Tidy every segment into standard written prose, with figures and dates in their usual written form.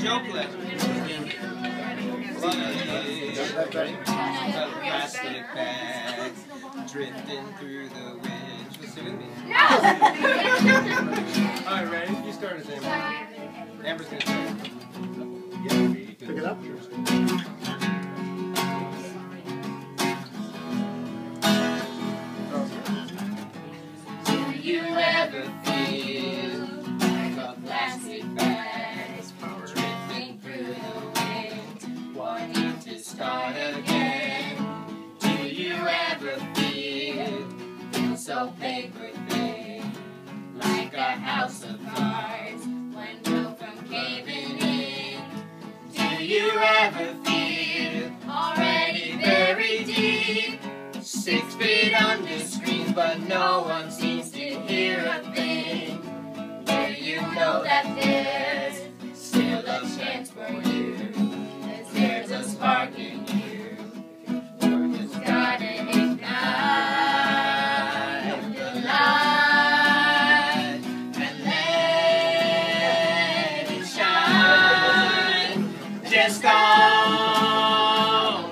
joke lesson. Plastic bags drifting through the wind. She'll sing with me. No! Alright, ready? You start as Amber. Amber's gonna start. Yeah, pick it up. Do you ever feel like a plastic bag drifting through the wind, wanting to start again? Do you ever feel so paper thin, like a house of cards, one row from caving in? Do you ever feel already very deep, 6 feet under screens, but no one seems to hear a thing? Do you know that there's still a chance for you, 'cause there's a spark in you? You're just gotta ignite the light and let it shine. Just on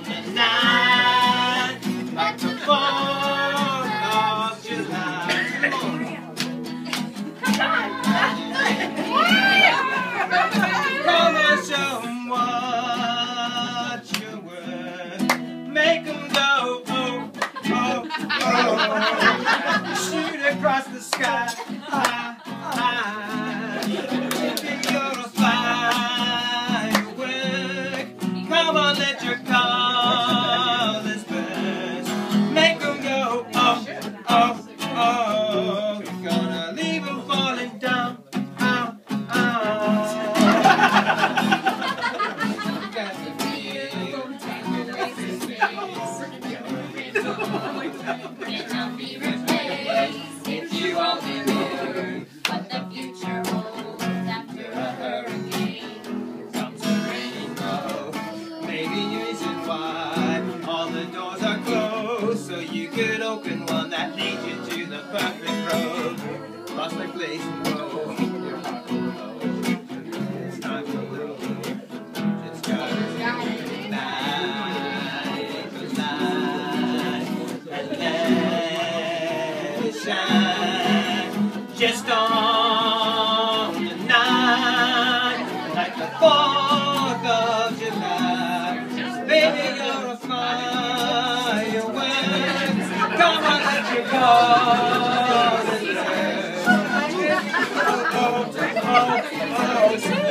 the night, like the 4th of July. Come on, show 'em what you're worth. Make 'em go, oh, oh, oh. Shoot across the sky, high, high. If you're a firework, come on, let your colors burst. Make 'em go, oh, oh, oh. You're gonna leave 'em falling down. Cannot be replaced if you only knew what the future holds after a hurricane comes a rainbow. Maybe reason why all the doors are closed, so you could open one that leads you to the perfect road. Lost my place and roll. Your heart will know. It's time to live. Just gotta ignite the light and let it shine. Just on the night, like the 4th of July. Baby, you're a firework. Come on, let your colors burn. Oh, oh, oh, oh.